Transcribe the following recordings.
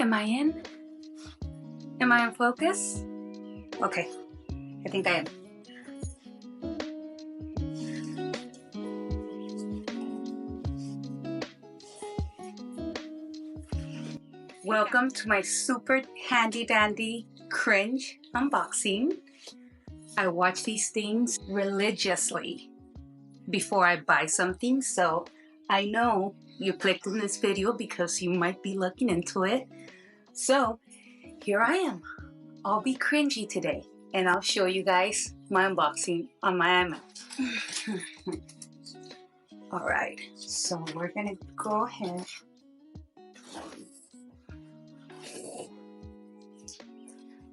Am I in? Am I in focus? Okay, I think I am. Welcome to my super handy dandy cringe unboxing. I watch these things religiously before I buy something, so I know you clicked on this video because you might be looking into it. So here I am. I'll be cringy today and I'll show you guys my unboxing on my iMac. Alright, so we're gonna go ahead.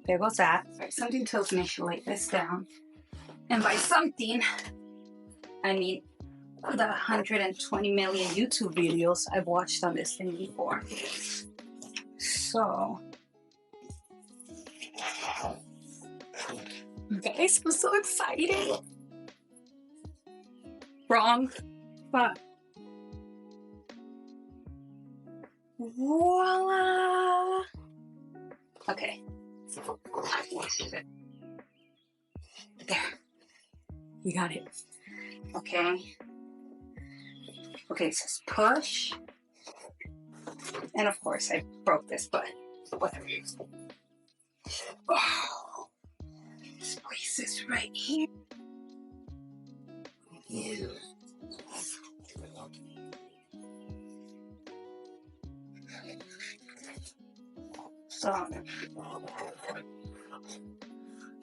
There goes that. Right, something tells me I should lay this down. And by something, I mean the 120 million YouTube videos I've watched on this thing before. So, guys, I'm so excited. Wrong, but voila! Okay. There. You got it. Okay. Okay, it says push. And of course, I broke this, but whatever. Oh, this place is right here. Ew. So,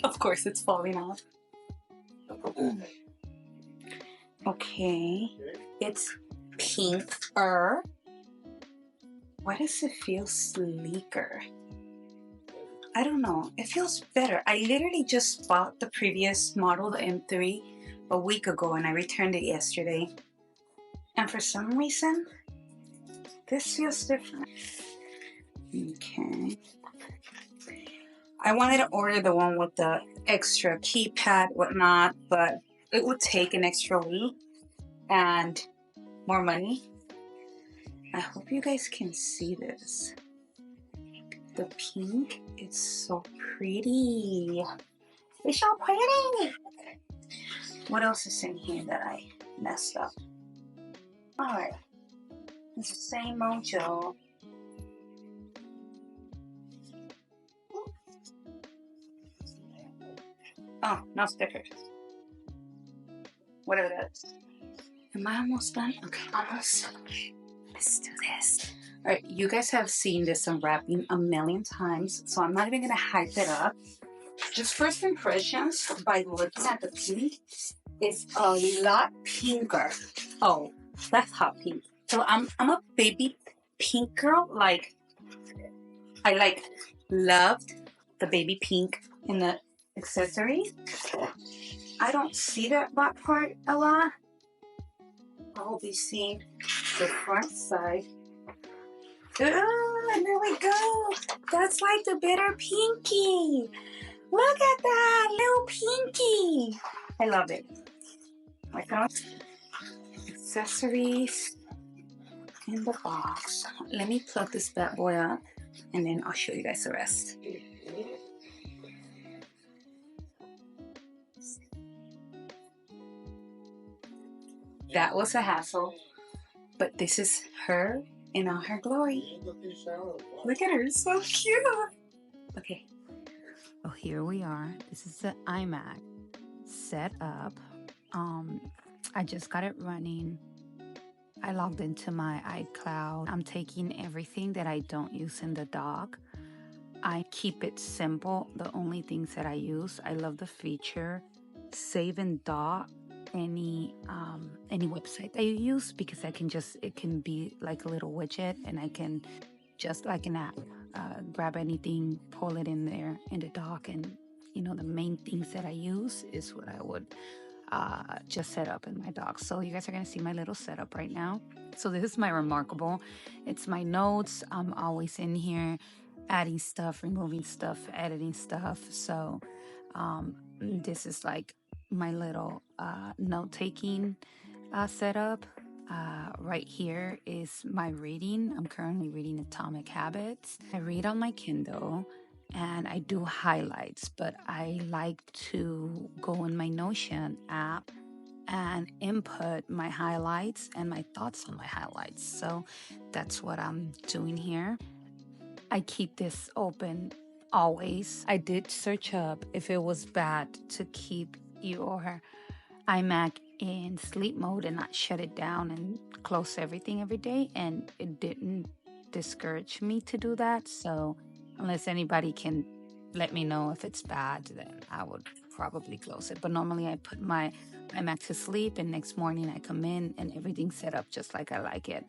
of course, it's falling off. Okay, it's pinker. Why does it feel sleeker? I don't know. It feels better. I literally just bought the previous model, the M3, a week ago, and I returned it yesterday. And for some reason, this feels different. Okay. I wanted to order the one with the extra keypad, whatnot, but it would take an extra week and more money. I hope you guys can see this. The pink is so pretty. It's so pretty. What else is in here that I messed up? Alright. It's the same mojo. Oh, no stickers. Whatever that is. Am I almost done? Okay, almost. Let's do this. Alright, you guys have seen this unwrapping a million times, so I'm not even gonna hype it up. Just first impressions by looking at the pink, it's a lot pinker. Oh, that's hot pink. So I'm a baby pink girl. Like, I loved the baby pink in the accessories. I don't see that back part a lot. I'll be seeing the front side. Oh, and there we go. That's like the bitter pinky. Look at that little pinky. I love it. I found accessories in the box. Let me plug this bad boy up and then I'll show you guys the rest. That was a hassle, but this is her in all her glory. Look at her, so cute. Okay. Oh, here we are. This is the iMac set up. I just got it running. I logged into my iCloud. I'm taking everything that I don't use in the dock. I keep it simple. The only things that I use, I love the feature save and dock any website that you use, because I can just, it can be like a little widget and I can just like an app grab anything, pull it in there in the dock, and you know, the main things that I use is what I would just set up in my dock. So you guys are gonna see my little setup right now. So this is my Remarkable. It's my notes. I'm always in here adding stuff, removing stuff, editing stuff. So this is like my little note-taking setup. Right here is my reading. I'm currently reading Atomic Habits. I read on my Kindle and I do highlights, but I like to go in my Notion app and input my highlights and my thoughts on my highlights. So that's what I'm doing here. I keep this open always. I did search up if it was bad to keep your iMac in sleep mode and not shut it down and close everything every day, and it didn't discourage me to do that. So unless anybody can let me know if it's bad, then I would probably close it. But normally I put my iMac to sleep, and next morning I come in and everything's set up just like I like it.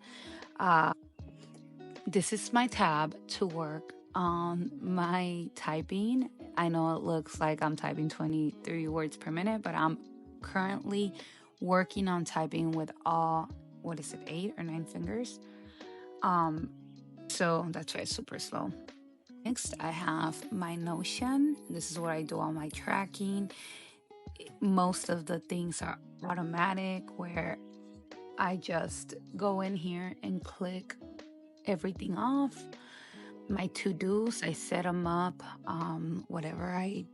This is my tab to work on my typing. I know it looks like I'm typing 23 words per minute, but I'm currently working on typing with all, what is it, 8 or 9 fingers? So that's why it's super slow. Next, I have my Notion. This is what I do all my tracking. Most of the things are automatic, where I just go in here and click everything off. My to-dos, I set them up, whatever I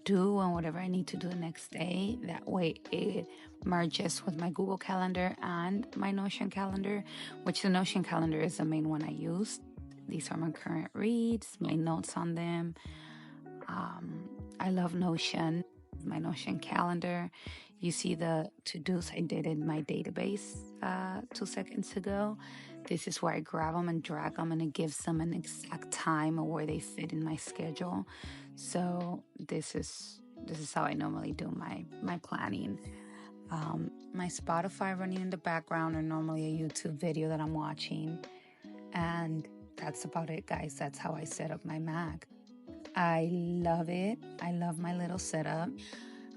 do and whatever I need to do the next day. That way it merges with my Google Calendar and my Notion calendar, which the Notion calendar is the main one I use. These are my current reads, my notes on them. I love Notion, my Notion calendar. You see the to-dos I did in my database 2 seconds ago. This is where I grab them and drag them, and it gives them an exact time of where they fit in my schedule. So this is how I normally do my planning. My Spotify running in the background, or normally a YouTube video that I'm watching. And that's about it, guys. That's how I set up my Mac. I love it. I love my little setup.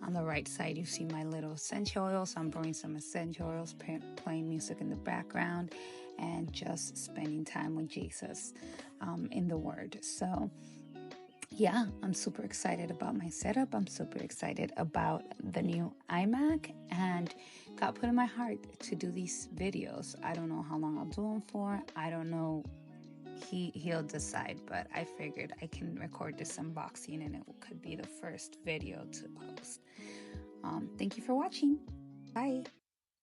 On the right side, you see my little essential oils. I'm pouring some essential oils, playing music in the background, and just spending time with Jesus in the Word. So yeah, I'm super excited about my setup. I'm super excited about the new iMac, and God put in my heart to do these videos. I don't know how long I'll do them for. I don't know. He'll decide, but I figured I can record this unboxing and it could be the first video to post. Thank you for watching. Bye.